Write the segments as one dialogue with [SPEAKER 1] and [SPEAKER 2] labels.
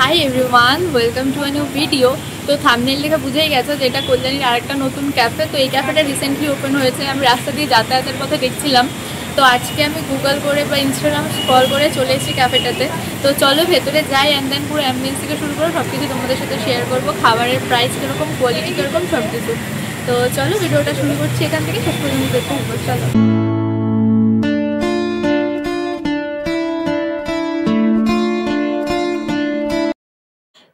[SPEAKER 1] Hi everyone, welcome to a new video. তো thumbnail দেখে বুঝেই গেছো যে এটা কল্যাণীর আরেকটা নতুন ক্যাফে। তো এই ক্যাফেটা রিসেন্টলি ওপেন হয়েছে। আমি রাস্তা দিয়ে যাতায়াতের পথে দেখছিলাম, তো আজকে আমি গুগল করে বা ইনস্টাগ্রাম স্ক্রল করে চলে এসেছি ক্যাফেটাতে। তো চলো ভেতরে যাই, অ্যান্ড দেন পুরো অ্যাম্বিয়েন্স থেকে শুরু করে সব কিছু তোমাদের সাথে শেয়ার করবো। খাবারের প্রাইস কীরকম, কোয়ালিটি কীরকম, সব কিছু। তো চলো ভিডিওটা শুরু করছি এখান থেকে, শেষ পর্যন্ত দেখতে হবে। চলো।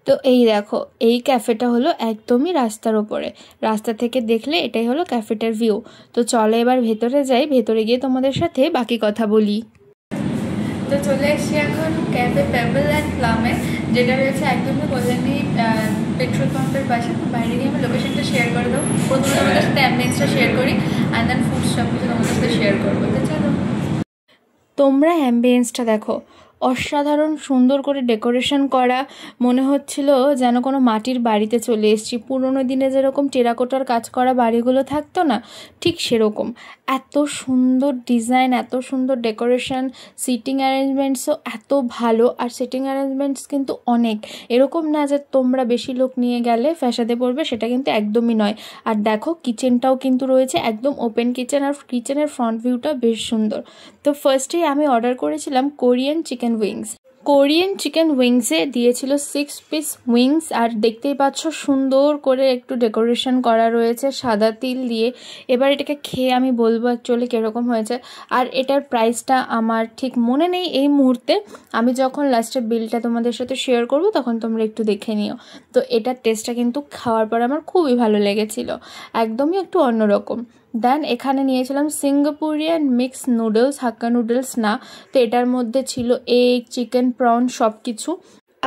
[SPEAKER 1] তো এই দেখো, এই ক্যাফেটা হলো একদমই রাস্তার ওপরে। রাস্তা থেকে দেখলে এটাই হলো ক্যাফেটার ভিউ। তো চলো এবার ভেতরে যাই, ভেতরে গিয়ে তোমাদের সাথে বাকি কথা বলি। তো চলে এসছি এখন ক্যাফে পেবল অ্যান্ড প্লামে, যেটা রয়েছে একদমই কল্যাণী পেট্রোল পাম্পের পাশে। তো বাইরে গিয়ে আমি লোকেশনটা শেয়ার করে দেবো। প্রথমে তোমাদের সাথে অ্যাম্বিয়েন্সটা শেয়ার করি, অ্যান্ড দেন ফুড সব কিছু তোমাদের সাথে শেয়ার করবো। তো চলো, তোমরা অ্যাম্বিয়েন্সটা দেখো, অসাধারণ সুন্দর করে ডেকোরেশন করা। মনে হচ্ছিল যেন কোনো মাটির বাড়িতে চলে এসেছি। পুরোনো দিনে যেরকম টেরাকোটার কাজ করা বাড়িগুলো থাকতো না, ঠিক সেরকম। এত সুন্দর ডিজাইন, এত সুন্দর ডেকোরেশন, সিটিং অ্যারেঞ্জমেন্টসও এত ভালো। আর সিটিং অ্যারেঞ্জমেন্টস কিন্তু অনেক, এরকম না যে তোমরা বেশি লোক নিয়ে গেলে ফ্যাসাদে পড়বে, সেটা কিন্তু একদমই নয়। আর দেখো কিচেনটাও কিন্তু রয়েছে একদম ওপেন কিচেন, আর কিচেনের ফ্রন্ট ভিউটা বেশ সুন্দর। তো ফার্স্টেই আমি অর্ডার করেছিলাম Korean chicken wings. Korean chicken উইংসে দিয়েছিল 6 পিস উইংস। আর দেখতেই পাচ্ছ সুন্দর করে একটু ডেকোরেশন করা রয়েছে সাদা তিল দিয়ে। এবার এটাকে খেয়ে আমি বলবো অ্যাকচুয়ালি কীরকম হয়েছে। আর এটার প্রাইসটা আমার ঠিক মনে নেই এই মুহূর্তে। আমি যখন লাস্টে বিলটা তোমাদের সাথে শেয়ার করব তখন তোমরা একটু দেখে নিও। তো এটার টেস্টটা কিন্তু খাওয়ার পর আমার খুবই ভালো লেগেছিল, একদমই একটু অন্যরকম। দেন এখানে নিয়েছিলাম সিঙ্গাপুরিয়ান মিক্স নুডলস, হাক্কা নুডলস না। তো এটার মধ্যে ছিল এগ, চিকেন, প্রন সব কিছু।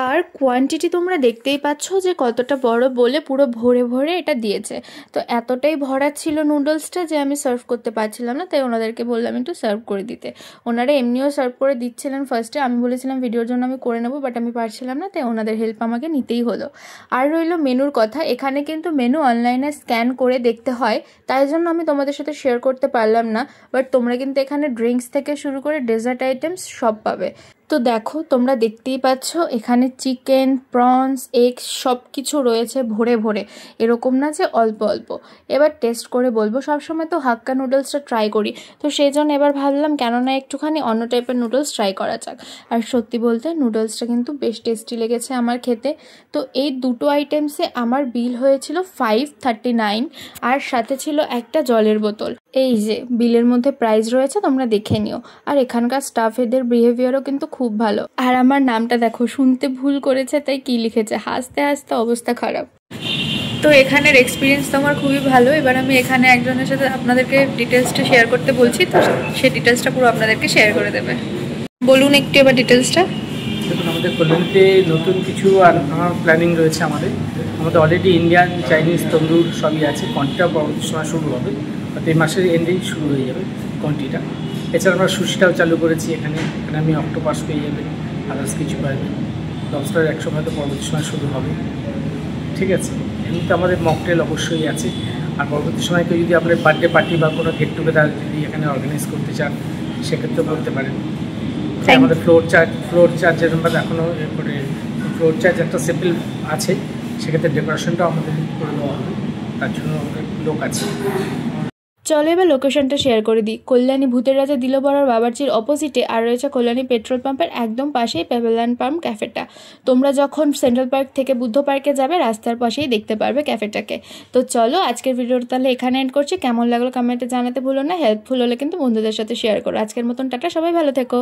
[SPEAKER 1] আর কোয়ান্টিটি তোমরা দেখতেই পাচ্ছ যে কতটা বড়, বলে পুরো ভরে ভরে এটা দিয়েছে। তো এতটাই ভরা ছিল নুডলসটা যে আমি সার্ভ করতে পারছিলাম না, তাই ওনাদেরকে বললাম একটু সার্ভ করে দিতে। ওনারা এমনিও সার্ভ করে দিচ্ছিলেন ফার্স্টে। আমি বলেছিলাম ভিডিওর জন্য আমি করে নেবো, বাট আমি পারছিলাম না, তাই ওনাদের হেল্প আমাকে নিতেই হলো। আর রইল মেনুর কথা। এখানে কিন্তু মেনু অনলাইনে স্ক্যান করে দেখতে হয়, তাই জন্য আমি তোমাদের সাথে শেয়ার করতে পারলাম না। বাট তোমরা কিন্তু এখানে ড্রিঙ্কস থেকে শুরু করে ডেজার্ট আইটেমস সব পাবে। তো দেখো, তোমরা দেখতেই পাচ্ছ এখানে চিকেন, প্রনস, এগ সব কিছু রয়েছে ভরে ভরে, এরকম না যে অল্প অল্প। এবার টেস্ট করে বলবো। সবসময় তো হাক্কা নুডলসটা ট্রাই করি, তো সেই জন্য এবার ভাবলাম কেননা একটুখানি অন্য টাইপের নুডলস ট্রাই করা যাক। আর সত্যি বলতে নুডলসটা কিন্তু বেশ টেস্টি লেগেছে আমার খেতে। তো এই দুটো আইটেমসে আমার বিল হয়েছিল 539, আর সাথে ছিল একটা জলের বোতল। এই যে বিলের মধ্যে প্রাইস রয়েছে, তোমরা দেখে নিও। আর এখানকার স্টাফ এদের বিহেভিয়ারও কিন্তু খুব ভালো। আর আমার নামটা দেখো, শুনতে ভুল করেছে তাই কি লিখেছে, হাসতে হাসতে অবস্থা খারাপ। তো এখানের এক্সপিরিয়েন্স তো আমার খুবই ভালো। এবার আমি এখানে একজনের সাথে আপনাদেরকে ডিটেলসটা শেয়ার করতে বলছি, তো সেই ডিটেলসটা পুরো আপনাদেরকে শেয়ার করে দেবে। বলুন একটু এবার ডিটেলসটা।
[SPEAKER 2] দেখুন, আমাদের কল্যাণীতে নতুন কিছু আর প্ল্যানিং রয়েছে। আমাদের অলরেডি ইন্ডিয়ান, চাইনিজ, তন্দুর সবই আছে। কন্টিটা পরবর্তী সময় শুরু হবে, অর্থাৎ এই মাসের এন্ডেই শুরু হয়ে যাবে কন্টিটা। এছাড়া আমরা সুশিটাও চালু করেছি এখানে। আমি অক্টোপাস পেয়ে যাবেন, আদার্স কিছু পাবেন। লবস্টার 100 হয়তো পরবর্তী সময় শুরু হবে, ঠিক আছে। এমনিতে আমাদের মকটেল অবশ্যই আছে। আর পরবর্তী সময় কেউ যদি আপনার বার্থডে পার্টি বা কোনো গেট টুগেদার যদি এখানে অর্গানাইজ করতে চান, সেক্ষেত্রেও করতে পারেন। আমাদের ফ্লোর চার্জ যেরকম এখনও করে ফ্লোর চার্জ একটা সিম্পল আছে, সেক্ষেত্রে ডেকোরেশনটাও আমাদের করে দেওয়া হবে, তার জন্য লোক আছে।
[SPEAKER 1] চলো এবার লোকেশনটা শেয়ার করে দিই। কল্যাণী ভূতের রাজা দিলবরার বাবার্চির অপোজিটে, আর রয়েছে কল্যাণী পেট্রোল পাম্পের একদম পাশেই পেবল অ্যান্ড প্লাম ক্যাফেটা। তোমরা যখন সেন্ট্রাল পার্ক থেকে বুদ্ধ পার্কে যাবে, রাস্তার পাশেই দেখতে পারবে ক্যাফেটাকে। তো চলো আজকের ভিডিওটা তাহলে এখানে এন্ড করছি। কেমন লাগলো কমেন্টে জানাতে ভুলো না। হেল্পফুল হলে কিন্তু বন্ধুদের সাথে শেয়ার করো। আজকের মতন টাটা, সবাই ভালো থেকো।